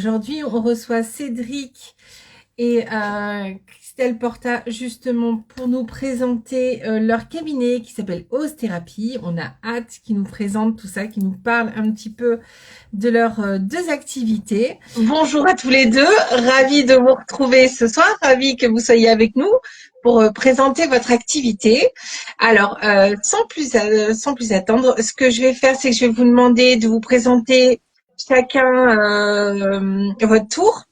Aujourd'hui, on reçoit Cédric et Christelle Porta justement pour nous présenter leur cabinet qui s'appelle Ose Thérapie. On a hâte qu'ils nous présentent tout ça, qu'ils nous parlent un petit peu de leurs deux activités. Bonjour à tous les deux, ravi de vous retrouver ce soir, ravi que vous soyez avec nous pour présenter votre activité. Alors, sans plus attendre, ce que je vais faire, c'est que je vais vous demander de vous présenter chacun votre tour.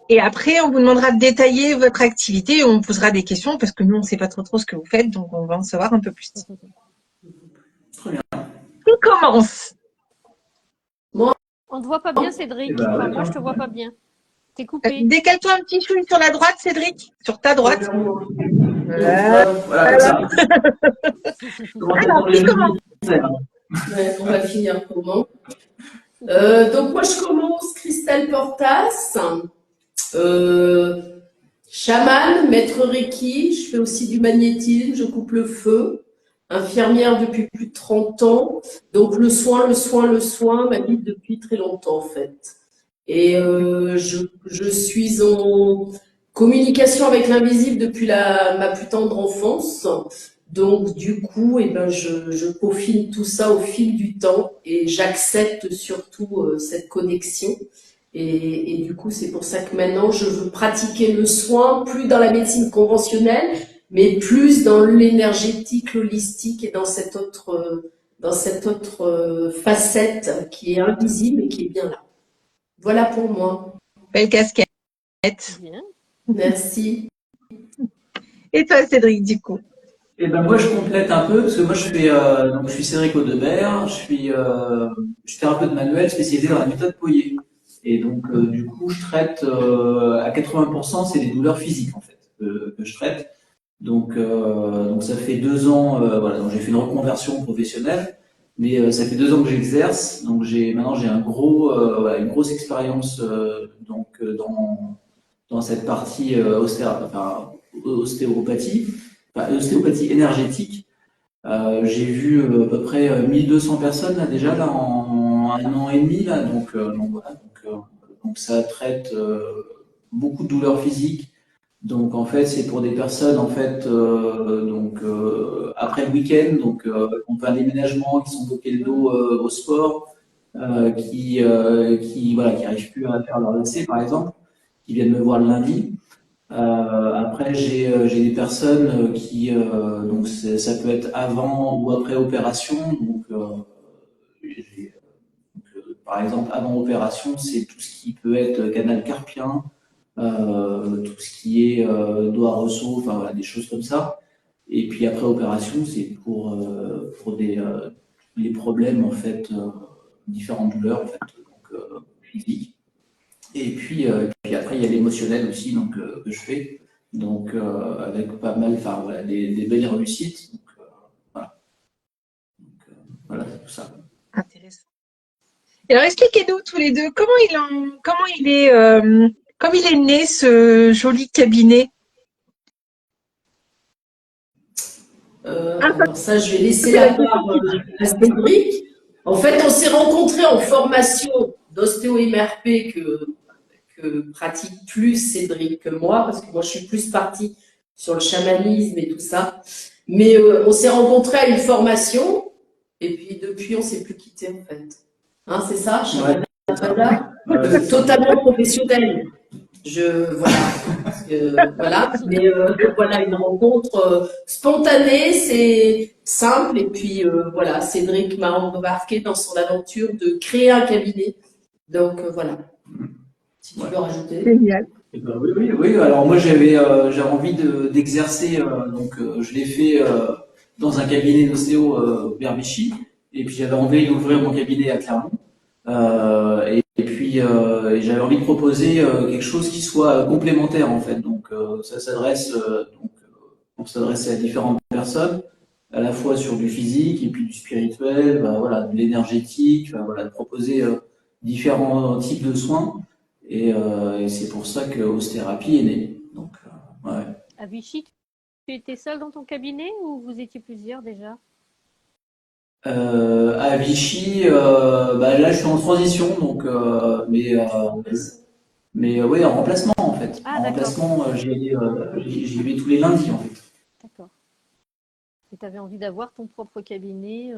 Et après, on vous demandera de détailler votre activité et on vous posera des questions parce que nous, on ne sait pas trop ce que vous faites, donc on va en savoir un peu plus. Très bien. On commence. On te voit pas bien, Cédric. Enfin, moi, je te vois pas bien. T'es coupé. Décale-toi un petit chouille sur la droite, Cédric. Sur ta droite. Voilà, comme ça. Alors, qui commence? Ouais, on va finir comment? Donc moi je commence Christelle Portas, chamane, maître Reiki, je fais aussi du magnétisme, je coupe le feu, infirmière depuis plus de 30 ans, donc le soin m'habite depuis très longtemps en fait. Et je suis en communication avec l'invisible depuis ma plus tendre enfance. Donc, du coup, je peaufine tout ça au fil du temps et j'accepte surtout cette connexion. Et du coup, c'est pour ça que maintenant, je veux pratiquer le soin, plus dans la médecine conventionnelle, mais plus dans l'énergétique, l'holistique et dans cette autre facette qui est invisible et qui est bien là. Voilà pour moi. Belle casquette. Bien. Merci. Et toi, Cédric, du coup? Et ben moi je complète un peu parce que moi je suis Cédric Audebert, je suis thérapeute manuel spécialisé dans la méthode Poyer. Et donc du coup je traite à 80% c'est les douleurs physiques en fait que je traite. Donc ça fait 2 ans voilà, donc j'ai fait une reconversion professionnelle, mais ça fait 2 ans que j'exerce. Donc maintenant j'ai voilà, une grosse expérience dans cette partie ostéopathie. Ostéopathie énergétique. J'ai vu à peu près 1200 personnes là déjà là en 1 an et demi là, donc voilà, donc ça traite beaucoup de douleurs physiques. Donc en fait c'est pour des personnes en fait après le week-end on fait un déménagement, qui sont bloqués le dos au sport, qui voilà qui arrivent plus à faire leur lacet par exemple, qui viennent me voir le lundi. Après, j'ai des personnes ça peut être avant ou après opération. Par exemple, avant opération, c'est tout ce qui peut être canal carpien, tout ce qui est doigt ressaut, enfin voilà, des choses comme ça. Et puis après opération, c'est pour les problèmes en fait, différentes douleurs en fait, physiques. Et puis après, il y a l'émotionnel aussi que je fais, avec pas mal, enfin voilà, des belles réussites. Voilà, voilà, c'est tout ça. Intéressant. Alors, expliquez-nous tous les deux comment il est né ce joli cabinet. Alors ça, je vais laisser la parole à Cédric. En fait, on s'est rencontrés en formation d'ostéo-MRP que pratique plus Cédric que moi, parce que moi, je suis plus partie sur le chamanisme et tout ça. Mais on s'est rencontrés à une formation, et puis depuis, on ne s'est plus quittés, en fait. Hein, c'est ça, Shabada totalement professionnel. Voilà, mais voilà, une rencontre spontanée, c'est simple, et puis voilà, Cédric m'a embarqué dans son aventure de créer un cabinet. Donc voilà, si tu veux rajouter. Génial. Oui. Alors moi, j'avais envie d'exercer, je l'ai fait dans un cabinet d'ostéo vers Vichy, et puis j'avais envie d'ouvrir mon cabinet à Clermont. Et j'avais envie de proposer quelque chose qui soit complémentaire en fait. Ça pour s'adresser à différentes personnes, à la fois sur du physique et puis du spirituel, voilà, de l'énergétique, voilà, de proposer différents types de soins. Et c'est pour ça que Osthérapie est née. Ouais. À Vichy, tu étais seul dans ton cabinet ou vous étiez plusieurs déjà? À Vichy, là je suis en transition, Mais oui, en remplacement, en fait. Ah, En d'accord. remplacement, j'y vais tous les lundis, en fait. D'accord. Et tu avais envie d'avoir ton propre cabinet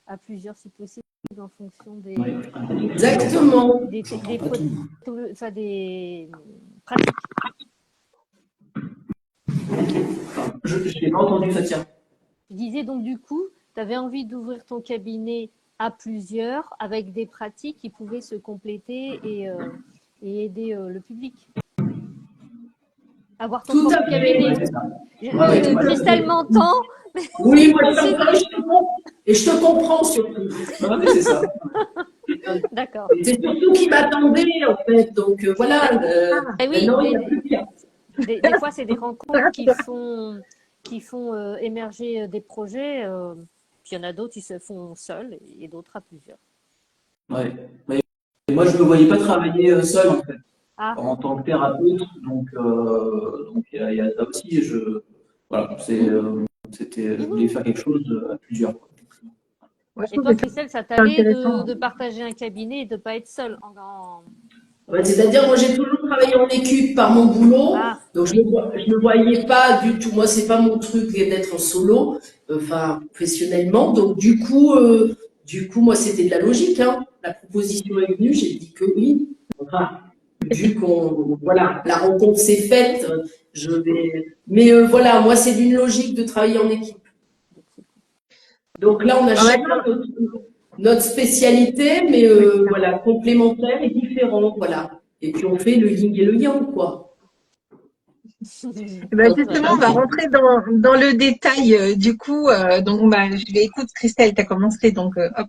à plusieurs si possible en fonction des, Oui. Exactement. J'entends pas tout. enfin, des pratiques. Je n'ai pas entendu, Fatia. Je disais donc du coup, tu avais envie d'ouvrir ton cabinet à plusieurs avec des pratiques qui pouvaient se compléter et aider le public. Avoir ton Tout propre à fait. cabinet. Ouais, c'est ça. Ouais, tout à Christelle fait. m'entend. Oui, moi, je te comprends. Et je te comprends surtout. Ouais, mais c'est ça. D'accord. C'est surtout qui m'attendait, en fait. Donc, voilà. Eh oui, Maintenant, il n'y a plus qu'à. des fois, c'est des rencontres qui font émerger des projets. Puis il y en a d'autres qui se font seuls et d'autres à plusieurs. Ouais. Mais moi, je ne me voyais pas travailler seul, en fait, Ah, en tant que thérapeute. Donc, il y a ça aussi. Voilà, c'était, je voulais faire quelque chose à plusieurs. Moi, je et trouve toi, que Christelle, ça c'est t'allait intéressant. de partager un cabinet et de ne pas être seule Ouais, c'est-à-dire, moi, j'ai toujours travaillé en équipe par mon boulot. Ah, Donc, oui. je ne voyais pas du tout. Moi, c'est pas mon truc d'être en solo, enfin, professionnellement. Donc, du coup, moi, c'était de la logique, hein. La proposition est venue, j'ai dit que oui. Enfin, vu qu'on, voilà, la rencontre s'est faite, je vais. Mais voilà, moi, c'est d'une logique de travailler en équipe. Donc là, on a En même chacun notre spécialité, mais voilà, complémentaire et différent, voilà. Et puis on fait le yin et le yang, quoi. ben justement, on va rentrer dans le détail du coup. Donc, bah, je vais écoute, Christelle, tu as commencé, donc hop,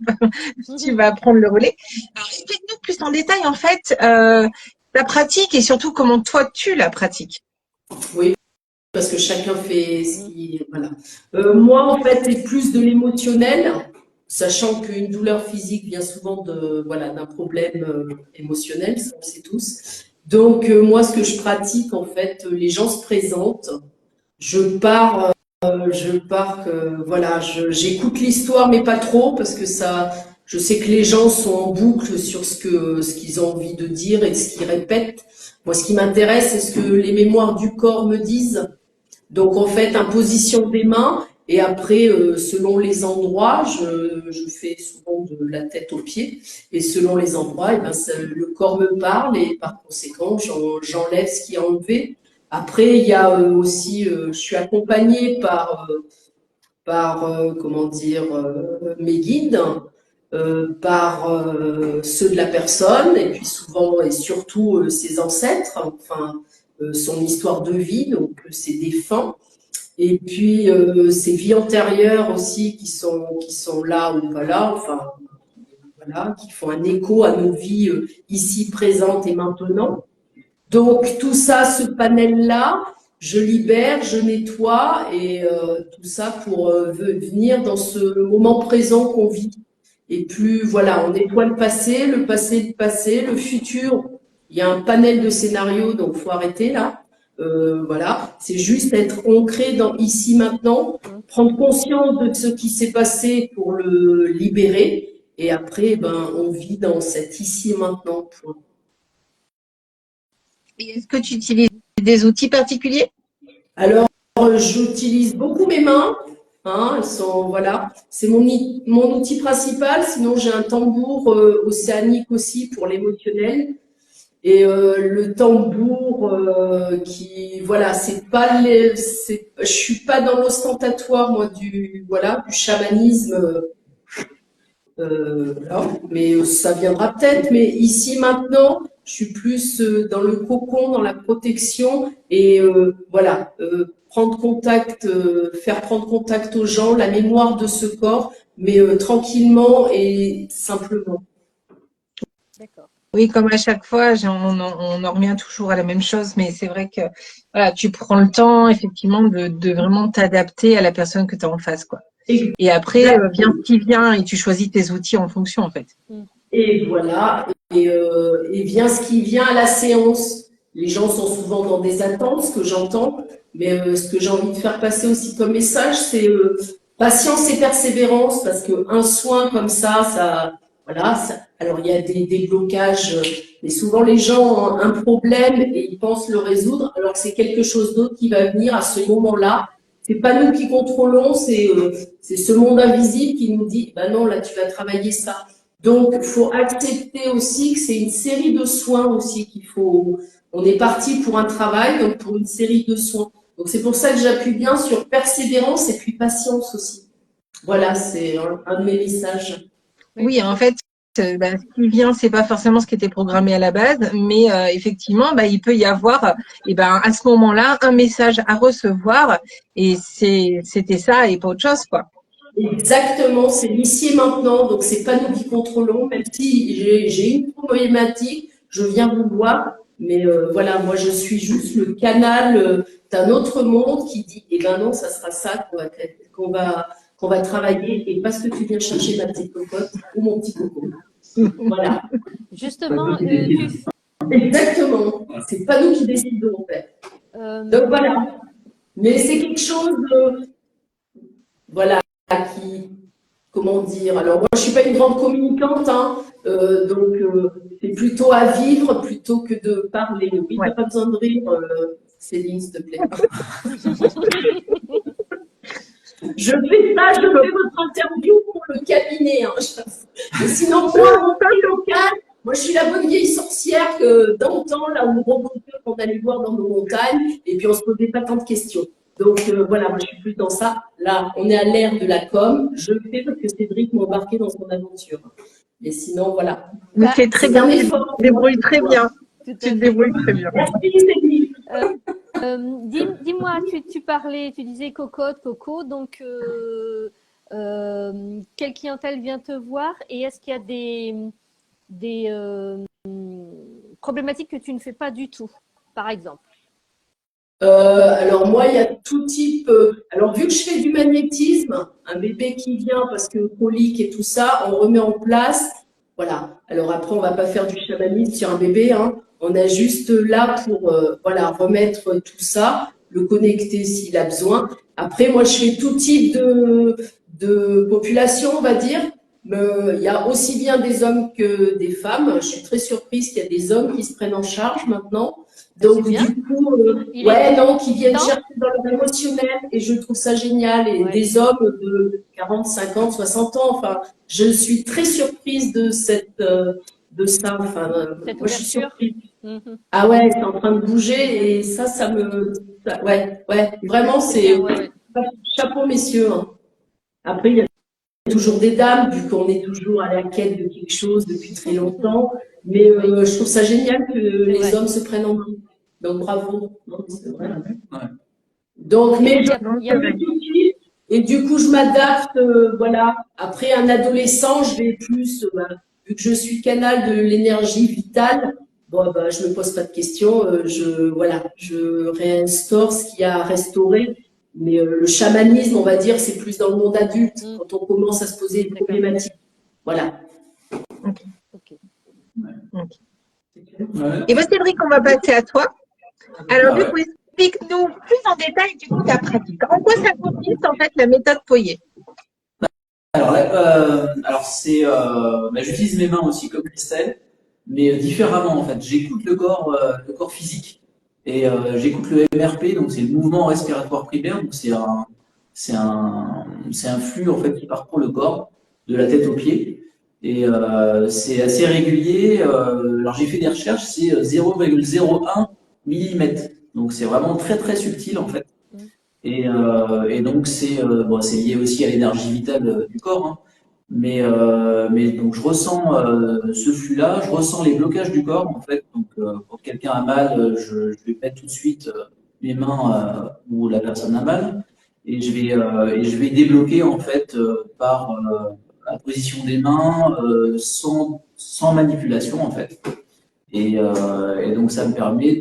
tu vas prendre le relais. Alors, explique-nous plus en détail, en fait, ta pratique et surtout comment toi, tu la pratiques. Oui, parce que chacun fait ce qui. Voilà. Moi, en fait, c'est plus de l'émotionnel, sachant qu'une douleur physique vient souvent voilà, d'un problème émotionnel, ça on le sait tous. Donc, moi, ce que je pratique, en fait, les gens se présentent, voilà, j'écoute l'histoire, mais pas trop, parce que ça, je sais que les gens sont en boucle sur ce qu'ils ont envie de dire et ce qu'ils répètent. Moi, ce qui m'intéresse, c'est ce que les mémoires du corps me disent. Donc, en fait, imposition des mains, et après, selon les endroits, je fais souvent de la tête aux pieds, et selon les endroits, le corps me parle, et par conséquent, j'enlève ce qui est enlevé. Après, il y a aussi, je suis accompagnée par comment dire, mes guides, par ceux de la personne, et puis souvent et surtout ses ancêtres, enfin, son histoire de vie, donc ses défunts. Et puis ces vies antérieures aussi qui sont là ou pas là, enfin voilà, qui font un écho à nos vies ici présentes et maintenant. Donc tout ça, ce panel-là, je libère, je nettoie et tout ça pour venir dans ce moment présent qu'on vit. Et plus voilà, on nettoie le passé, le futur. Il y a un panel de scénarios, donc faut arrêter là. Voilà, c'est juste être ancré dans ici maintenant, prendre conscience de ce qui s'est passé pour le libérer, et après, ben, on vit dans cet ici et maintenant. Point. Et est-ce que tu utilises des outils particuliers? Alors, j'utilise beaucoup mes mains. Hein, elles sont, voilà, c'est mon outil principal. Sinon, j'ai un tambour océanique aussi pour l'émotionnel. Et le tambour qui, voilà, je suis pas dans l'ostentatoire moi du chamanisme. Voilà. Mais ça viendra peut-être. Mais ici maintenant, je suis plus dans le cocon, dans la protection et voilà, prendre contact, faire prendre contact aux gens, la mémoire de ce corps, mais tranquillement et simplement. d'accord. Oui, comme à chaque fois, on en revient toujours à la même chose, mais c'est vrai que voilà, tu prends le temps effectivement de vraiment t'adapter à la personne que tu as en face, quoi. Et après, vient ce qui vient et tu choisis tes outils en fonction, en fait. Et voilà, et vient ce qui vient à la séance. Les gens sont souvent dans des attentes, ce que j'entends, mais ce que j'ai envie de faire passer aussi comme message, c'est patience et persévérance, parce qu'un soin comme ça, voilà. Alors il y a des blocages Mais souvent, les gens ont un problème et ils pensent le résoudre, alors que c'est quelque chose d'autre qui va venir à ce moment-là. C'est pas nous qui contrôlons, c'est ce monde invisible qui nous dit, ben non, là, tu vas travailler ça. Donc, il faut accepter aussi que c'est une série de soins aussi qu'il faut. On est parti pour un travail, donc pour une série de soins. Donc, c'est pour ça que j'appuie bien sur persévérance et puis patience aussi. Voilà, c'est un de mes messages. Oui, en fait, ce qui vient, c'est pas forcément ce qui était programmé à la base, mais effectivement, il peut y avoir, à ce moment-là, un message à recevoir, et c'était ça et pas autre chose, quoi. Exactement, c'est l'ici et maintenant, donc c'est pas nous qui contrôlons, même si j'ai une problématique, je viens vous voir, mais voilà, moi je suis juste le canal d'un autre monde qui dit, eh ben non, ça sera ça qu'on va travailler, et pas ce que tu viens chercher, ma petite cocotte ou mon petit coco. Voilà. Justement, Exactement, c'est pas nous qui décidons en fait. Donc voilà, mais c'est quelque chose de, voilà, qui, comment dire, alors moi je suis pas une grande communicante, hein, donc c'est plutôt à vivre plutôt que de parler. Oui, Ouais. t'as pas besoin de rire, Céline, s'il te plaît. Je fais votre interview pour le cabinet, hein. Et sinon, moi, mon prix local, moi je suis la bonne vieille sorcière que dans le temps, là où on allait voir dans nos montagnes, et puis on se posait pas tant de questions. Donc voilà, moi je suis plus dans ça. Là, on est à l'ère de la com. Je le fais parce que Cédric m'a embarqué dans son aventure. Et sinon, voilà. Mais c'est très bien, un tu effort. te débrouilles très bien. tout à Tu te fait. débrouilles très bien. Merci Cédric. Dis-moi, tu parlais, tu disais cocotte, coco, donc quelle clientèle vient te voir et est-ce qu'il y a des problématiques que tu ne fais pas du tout, par exemple? Alors moi, il y a tout type. Alors vu que je fais du magnétisme, un bébé qui vient parce que colique et tout ça, on remet en place. Voilà. Alors après, on va pas faire du chamanisme sur un bébé, hein. On a juste là pour voilà remettre tout ça, le connecter s'il a besoin. Après, moi, je fais tout type de population, on va dire. Il y a aussi bien des hommes que des femmes. Je suis très surprise qu'il y a des hommes qui se prennent en charge maintenant. Donc, bien. du coup, Il ouais, non, qui viennent temps chercher dans leur émotionnel et je trouve ça génial. Et Ouais. des hommes de 40, 50, 60 ans. Enfin, je suis très surprise de de ça. Enfin, Cette moi, je suis ouverture. surprise. Mhm. Ah ouais, c'est en train de bouger et ouais, vraiment, c'est bien, ouais. chapeau, messieurs, hein. Après, il y a toujours des dames, vu qu'on est toujours à la quête de quelque chose depuis très longtemps. Mais je trouve ça génial que les vrai. hommes se prennent en main. Donc bravo. Non, c'est vrai. Ouais. Donc, mais Il y a- Non, il y a- c'est vrai. tout de suite, et du coup, je m'adapte. Voilà. Après, un adolescent, je vais plus, vu que je suis canal de l'énergie vitale, bon, je me pose pas de questions. Je réinstaure ce qu'il y a à restaurer. Mais le chamanisme, on va dire, c'est plus dans le monde adulte, Mm. quand on commence à se poser des D'accord. problématiques. Voilà. Ok. Ouais. Et Cédric, on va passer à toi. Alors, Ah du ouais. coup, explique-nous plus en détail, du coup, ta pratique. En quoi ça consiste, en fait, la méthode Foyer? Alors, c'est, j'utilise mes mains aussi comme Christelle, mais différemment en fait. J'écoute le corps physique et j'écoute le MRP, donc c'est le mouvement respiratoire primaire. Donc c'est un flux en fait qui parcourt le corps de la tête aux pieds et c'est assez régulier. Alors j'ai fait des recherches, c'est 0,01 mm, donc c'est vraiment très très subtil en fait. Et donc c'est lié aussi à l'énergie vitale du corps, hein. Mais donc je ressens ce flux-là, je ressens les blocages du corps en fait. Donc quand quelqu'un a mal, je vais mettre tout de suite mes mains où la personne a mal et je vais débloquer en fait par la position des mains sans manipulation en fait. Et donc, ça me permet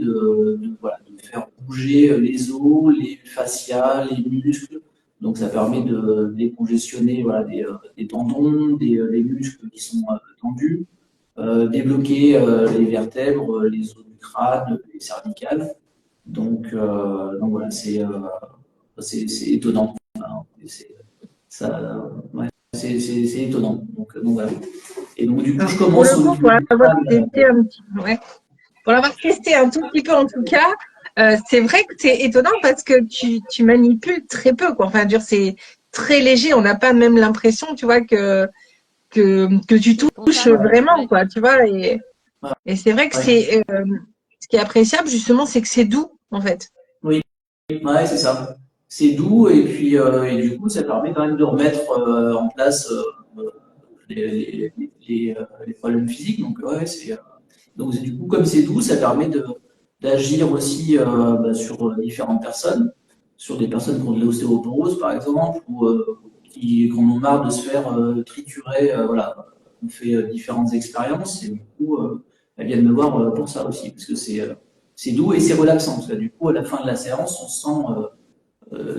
voilà, de faire bouger les os, les fascias, les muscles. Donc, ça permet de décongestionner voilà, des tendons, les muscles qui sont tendus, débloquer les vertèbres, les os du crâne, les cervicales. Donc voilà, c'est étonnant. Enfin, ça, ouais. c'est étonnant. Donc voilà. Et donc du coup, je Pour commence le au coup, niveau du crâne. pour l'avoir testé un tout petit peu en tout cas, c'est vrai que c'est étonnant parce que tu manipules très peu, quoi. Enfin, je veux dire, c'est très léger. On n'a pas même l'impression, tu vois, que tu Oui, touches contact. vraiment, Ouais. quoi, tu vois. Et c'est vrai que Ouais. ce qui est appréciable justement, c'est que c'est doux, en fait. Oui, ouais, c'est ça. C'est doux et puis et du coup, ça permet quand même de remettre en place les problèmes physiques. Donc ouais, donc du coup, comme c'est doux, ça permet d'agir aussi sur différentes personnes, sur des personnes qui ont de l'ostéoporose par exemple, ou qui en ont marre de se faire triturer. Voilà, on fait différentes expériences et du coup, elles viennent me voir pour ça aussi, parce que c'est doux et c'est relaxant, parce que du coup, à la fin de la séance, on se sent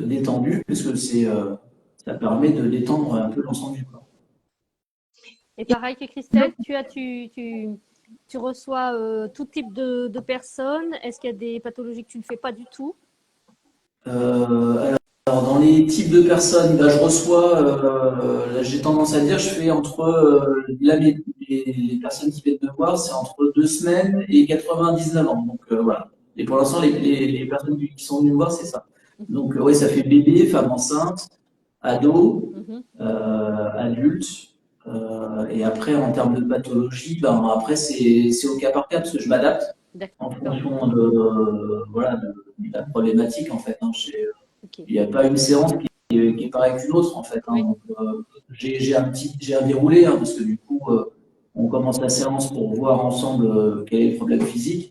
détendu, parce que ça permet de détendre un peu l'ensemble du corps. Et pareil que Christelle, tu reçois tout type de personnes. Est-ce qu'il y a des pathologies que tu ne fais pas du tout? Alors, dans les types de personnes, bah, je reçois, là, j'ai tendance à dire, je fais entre, là, les personnes qui viennent me voir, c'est entre 2 semaines et 99 ans. Donc, voilà. Et pour l'instant, les personnes qui sont venues me voir, c'est ça. Donc, ouais, ça fait bébé, femme enceinte, ado, Mhm. adulte. Et après, en termes de pathologie, ben, après, c'est au cas par cas, parce que je m'adapte en D'accord. fonction voilà, de la problématique, en fait. Hein. Ok. Il n'y a pas une séance qui est pareille qu'une autre, en fait. Hein. Oui. Donc, j'ai un déroulé, hein, parce que du coup, on commence la séance pour voir ensemble quel est le problème physique.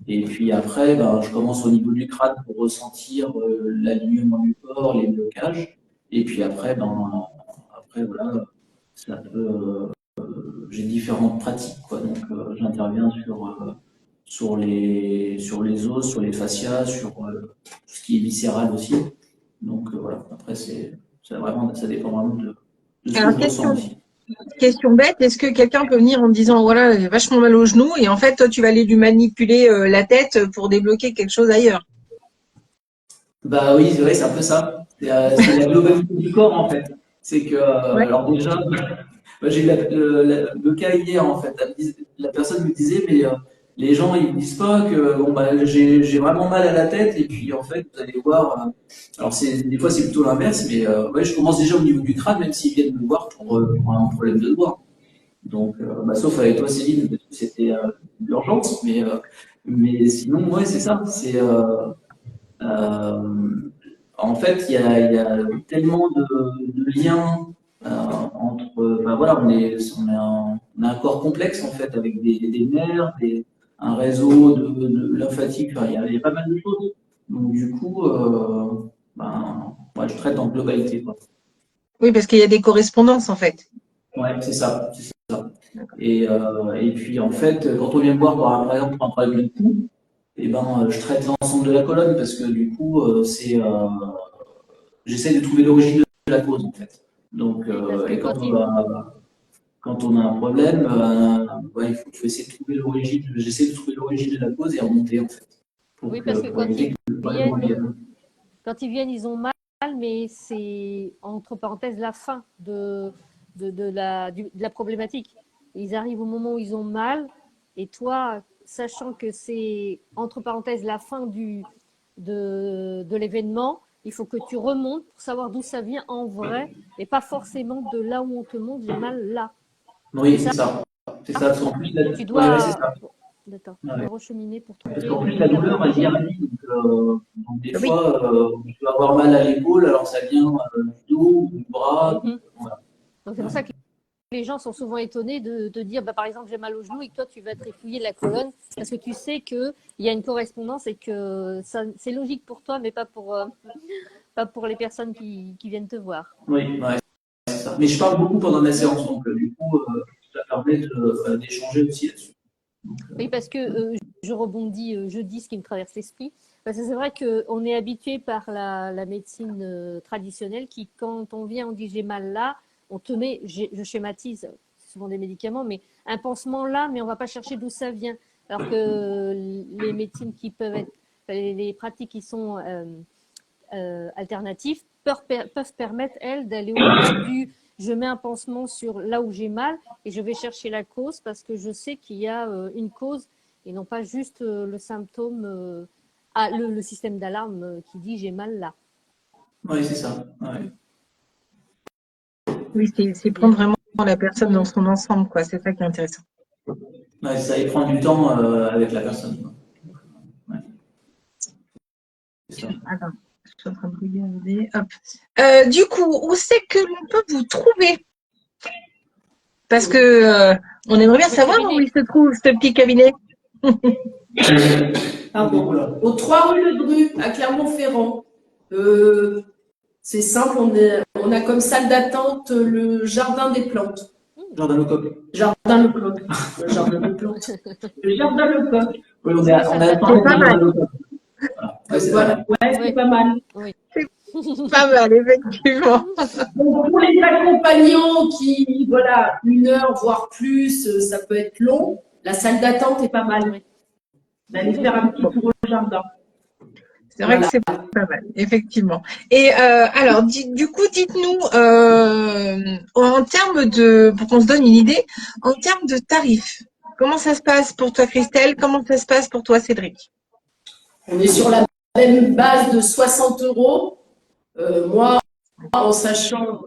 Et puis après, ben, je commence au niveau du crâne pour ressentir l'alignement du corps, les blocages. Et puis après, voilà, ça peut, j'ai différentes pratiques, quoi. Donc, j'interviens sur les os, sur les fascias, sur tout ce qui est viscéral aussi. Donc, voilà. Après, ça dépend vraiment de ce que Alors, je ressens aussi. question bête, est-ce que quelqu'un peut venir en disant, voilà, j'ai vachement mal au genou, et en fait, toi, tu vas aller lui manipuler la tête pour débloquer quelque chose ailleurs? Bah oui, c'est vrai, c'est un peu ça. C'est la globalité du corps, en fait. C'est que, Ouais. alors déjà, moi, j'ai eu le cas hier, en fait. La personne me disait, mais les gens, ils me disent pas que bon, bah, j'ai vraiment mal à la tête, et puis en fait, vous allez voir. Alors, des fois, c'est plutôt l'inverse, mais ouais, je commence déjà au niveau du crâne, même s'ils viennent me voir pour un problème de doigt. Donc, sauf avec toi, Céline, parce que c'était l'urgence, mais sinon, ouais, c'est ça. Euh, En fait, il y a tellement de liens entre. Ben voilà, on a un corps complexe en fait, avec des nerfs, un réseau de lymphatique. Enfin, il y a pas mal de choses. Donc du coup, ouais, je traite en globalité, quoi. Oui, parce qu'il y a des correspondances, en fait. Ouais, c'est ça, c'est ça. D'accord. Et puis en fait, quand on vient me voir par exemple pour un problème de cou, eh ben, je traite l'ensemble de la colonne parce que du coup, j'essaie de trouver l'origine de la cause en fait. Donc, Oui, parce que et quand on a un problème, ouais, il faut essayer de trouver l'origine. J'essaie de trouver l'origine de la cause et remonter en fait oui, parce que pour éviter que le problème revienne. quand ils viennent, ils ont mal, mais c'est entre parenthèses la fin de la problématique. Ils arrivent au moment où ils ont mal, et toi, sachant que c'est entre parenthèses la fin de l'événement, il faut que tu remontes pour savoir d'où ça vient en vrai, et pas forcément de là où on te montre j'ai mal là. Oui, C'est ça? c'est ça. C'est ça. Parce qu'en plus, Tu ouais, c'est ça. dois. D'accord, tu Ouais. dois recheminer pour Parce trouver qu'en plus, la douleur, elle vient à vie. Donc des Oui. fois, tu peux avoir mal à l'épaule, alors ça vient du dos, du bras. Mhm. Voilà. Donc c'est pour ça que les gens sont souvent étonnés de dire, bah, par exemple, j'ai mal au genou et que toi, tu vas trifouiller la colonne parce que tu sais qu'il y a une correspondance et que c'est logique pour toi, mais pas pour les personnes qui viennent te voir. Oui, ouais, c'est ça. Mais je parle beaucoup pendant ma séance, donc du coup, ça permet d'échanger aussi là-dessus. Donc, Oui, parce que je rebondis jeudi, ce qui me traverse l'esprit. Parce que c'est vrai qu'on est habitué par la médecine traditionnelle qui, quand on vient, on dit j'ai mal là, on te met, je schématise, c'est souvent des médicaments, mais un pansement là, mais on ne va pas chercher d'où ça vient. Alors que les médecines qui peuvent être, les pratiques qui sont alternatives peuvent permettre, elles, d'aller au-delà je mets un pansement sur là où j'ai mal et je vais chercher la cause parce que je sais qu'il y a une cause et non pas juste le symptôme, le système d'alarme qui dit j'ai mal là. Oui, c'est ça. Ouais. Oui, c'est prendre vraiment la personne dans son ensemble, quoi. C'est ça qui est intéressant. Ouais, ça y prend du temps avec la personne. Ouais. C'est ça. Attends, je suis en train de regarder. Hop. Du coup, où c'est que l'on peut vous trouver? Parce que on aimerait bien Le savoir cabinet. où il se trouve, ce petit cabinet. Pardon. Au 3 rue Le Dru, à Clermont-Ferrand. C'est simple, on a comme salle d'attente le jardin des plantes. Jardin Lecoq. Jardin Lecoq. Le jardin des plantes. Le jardin Lecoq. Oui, on est à C'est pas mal. Voilà. Ouais, c'est Voilà. vrai. Ouais, c'est Oui. pas mal. Pas mal, effectivement. Donc, pour les accompagnants qui, voilà, 1 heure, voire plus, ça peut être long, la salle d'attente est pas mal. Oui. D'aller faire un petit tour au jardin. C'est vrai que c'est pas mal, effectivement. Et alors, du coup, dites-nous, en termes de, pour qu'on se donne une idée, en termes de tarifs, comment ça se passe pour toi, Christelle? Comment ça se passe pour toi, Cédric? On est sur la même base de 60 euros. Moi, en sachant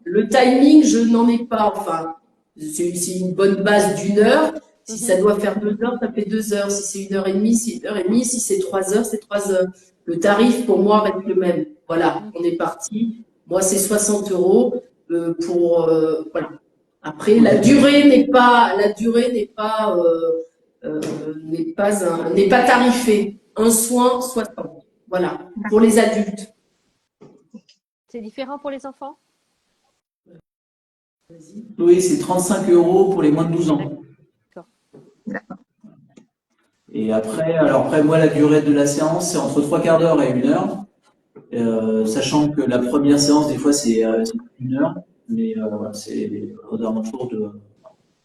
le timing, je n'en ai pas. Enfin, c'est une bonne base d'1 heure. Si ça doit faire 2 heures, ça fait 2 heures. Si c'est 1 heure et demie, c'est 1 heure et demie. Si c'est 3 heures, c'est 3 heures. Le tarif, pour moi, reste le même. Voilà, on est parti. Moi, c'est 60 euros pour voilà. Après, la durée n'est pas n'est pas tarifée. Un soin, 60. Voilà, pour les adultes. C'est différent pour les enfants? Oui, c'est 35 euros pour les moins de 12 ans. D'accord. Et après, moi, la durée de la séance, c'est entre 3/4 d'heure et 1 heure. Sachant que la première séance, des fois, c'est 1 heure. Mais voilà, c'est aux alentours de.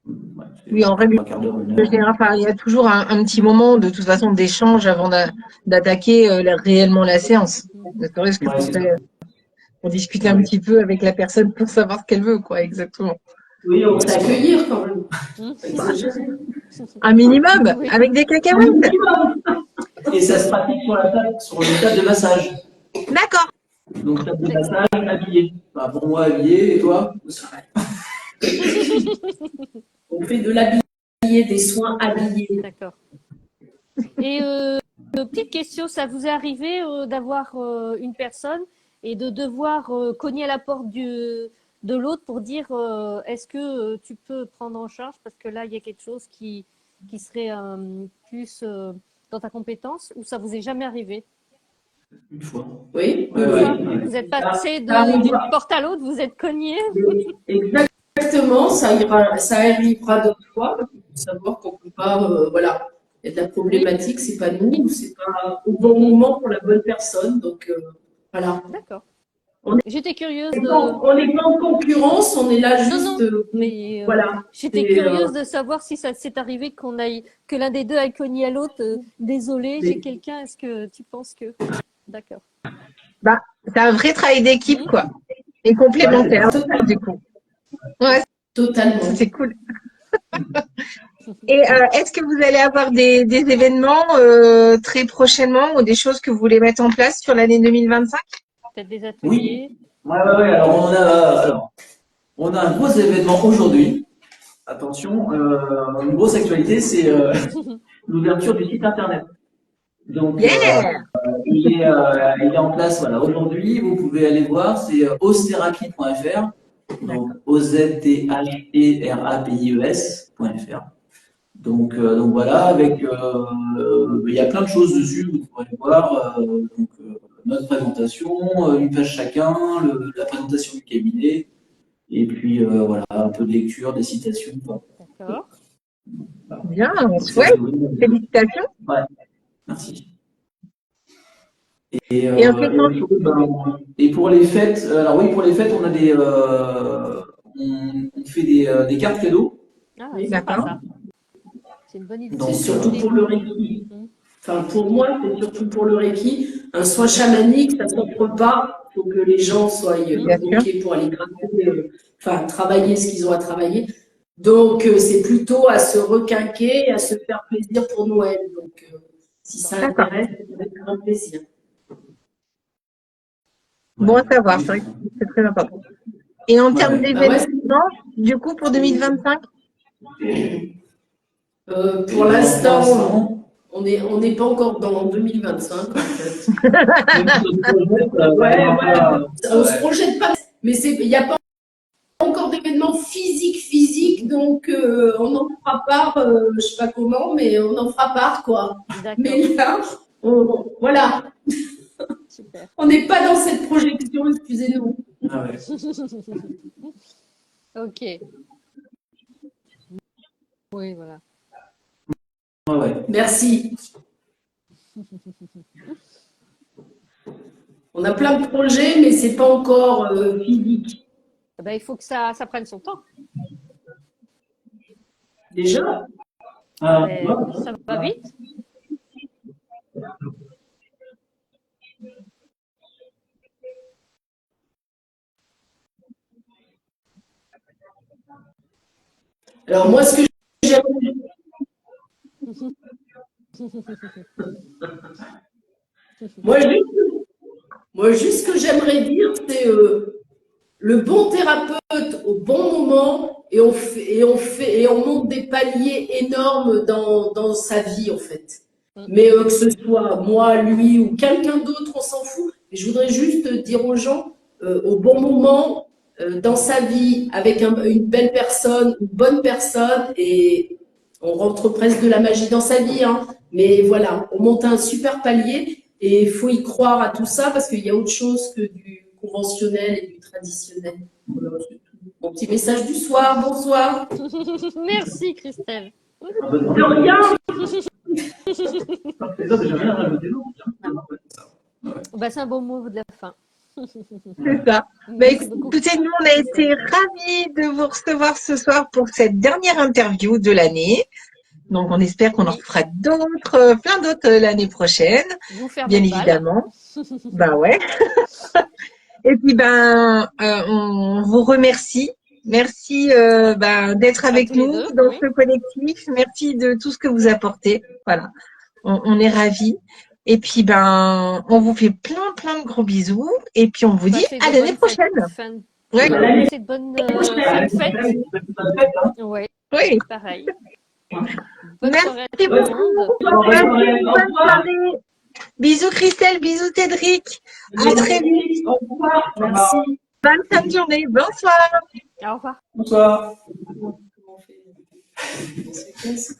Ouais, Oui, en règle 3/4 d'heure, 1 heure. générale, enfin, il y a toujours un petit moment, de toute façon, d'échange avant d'attaquer réellement la séance. Ne serait-ce que Ouais, c'est ça. pour discuter un petit peu avec la personne pour savoir ce qu'elle veut, quoi, exactement. Oui, on va s'accueillir quand même. Un minimum, Oui. avec des cacahuètes. Et ça se pratique sur une table de massage. D'accord. Donc, table de massage habillée. Enfin, pour moi, habillée, et toi? On fait de l'habillé, des soins habillés. D'accord. Et petite question, ça vous est arrivé d'avoir une personne et de devoir cogner à la porte de l'autre pour dire est-ce que tu peux prendre en charge parce que là, il y a quelque chose qui serait plus dans ta compétence ou ça vous est jamais arrivé? Une fois. Oui, Ouais, Une ouais, fois, ouais. vous êtes passé Ça arrive. d'une porte à l'autre, vous êtes cogné. Exactement, ça arrivera d'autres fois. Il faut savoir qu'on peut pas, voilà, il y a de la problématique, c'est pas nous, c'est pas au bon moment pour la bonne personne. Donc voilà. D'accord. On J'étais curieuse On n'est pas en concurrence, on est là Non, juste. non, mais voilà. j'étais C'est, curieuse de savoir si ça s'est arrivé que l'un des deux aille cogner à l'autre. Désolé, j'ai quelqu'un. Est-ce que tu penses que D'accord. Bah, c'est un vrai travail d'équipe, quoi. Et complémentaire, du coup. Ouais, Totalement. c'est cool. Et est-ce que vous allez avoir des événements très prochainement ou des choses que vous voulez mettre en place sur l'année 2025? Peut-être des ateliers. Oui. Ouais. Alors, on a un gros événement aujourd'hui. Attention, une grosse actualité, c'est l'ouverture du site internet. Donc, Yeah! il est en place voilà, aujourd'hui. Vous pouvez aller voir, c'est oztherapie.fr. Donc, oztherapie.fr. Donc voilà, avec il y a plein de choses dessus, vous pourrez voir. Notre présentation, une page chacun, la présentation du cabinet, et puis voilà, un peu de lecture, des citations. D'accord. Bien, chouette. Félicitations. Ouais, merci. Et, Et un segment. et pour les fêtes, alors oui, pour les fêtes, on a on fait des cartes cadeaux. Ah, Oui, c'est pas d'accord. ça. C'est une bonne idée. Donc, C'est surtout pour le Reiki. Enfin, pour moi, c'est surtout pour le Reiki. Un soin chamanique, ça ne s'offre pas. faut que les gens soient Bien sûr. OK pour aller gratter, enfin, travailler ce qu'ils ont à travailler. Donc, c'est plutôt à se requinquer et à se faire plaisir pour Noël. Donc, si ça D'accord. intéresse, c'est avec grand plaisir. Bon à savoir, c'est vrai que c'est très important. Et en termes Ouais. Bah ouais, d'événements, du coup, pour 2025? pour l'instant, on n'est pas encore dans 2025, en fait. Ouais, on se projette pas, mais il n'y a pas encore d'événements physiques, donc on en fera part, je sais pas comment, mais on en fera part, quoi. D'accord, Mais là, voilà, super. on n'est pas dans cette projection, excusez-nous. Ah ouais. Ok. Oui, voilà. Ouais, ouais. Merci. On a plein de projets, mais c'est pas encore physique. Eh ben, il faut que ça prenne son temps. Déjà, Ah, Mais ouais. ça va vite. alors moi, ce que j'aimerais Moi, juste ce que j'aimerais dire, c'est le bon thérapeute au bon moment et on monte des paliers énormes dans sa vie, en fait. Mais que ce soit moi, lui ou quelqu'un d'autre, on s'en fout. Mais je voudrais juste dire aux gens, au bon moment, dans sa vie, avec une belle personne, une bonne personne, et on rentre presque de la magie dans sa vie, hein. Mais voilà, on monte un super palier et il faut y croire à tout ça parce qu'il y a autre chose que du conventionnel et du traditionnel. Voilà, c'est tout. Mon petit message du soir, bonsoir. Merci, Christelle. De rien. Bah, c'est un bon mot de la fin. C'est ça. Bah, Merci beaucoup. écoutez, nous, on a été ravis de vous recevoir ce soir pour cette dernière interview de l'année. Donc, on espère qu'on en Oui. fera d'autres, plein d'autres l'année prochaine, Vous faire bien vos balles. évidemment. Bah ouais. Et puis, on vous remercie. Merci d'être avec tous les nous deux, dans oui. ce collectif. Merci de tout ce que vous apportez. Voilà. On est ravis. Et puis, on vous fait plein de gros bisous. Et puis, on vous dit Passez à de l'année bonnes prochaine. Ouais, Ouais. passez de bonnes fins de fête. Ouais, Oui. pareil. Bonne Merci soirée à tout le monde. Bonne soirée. Bisous Christelle, bisous Cédric. À très vite. Au revoir. Merci. Bonne fin de journée. Bonsoir. Au revoir. Bonsoir. Comment on fait?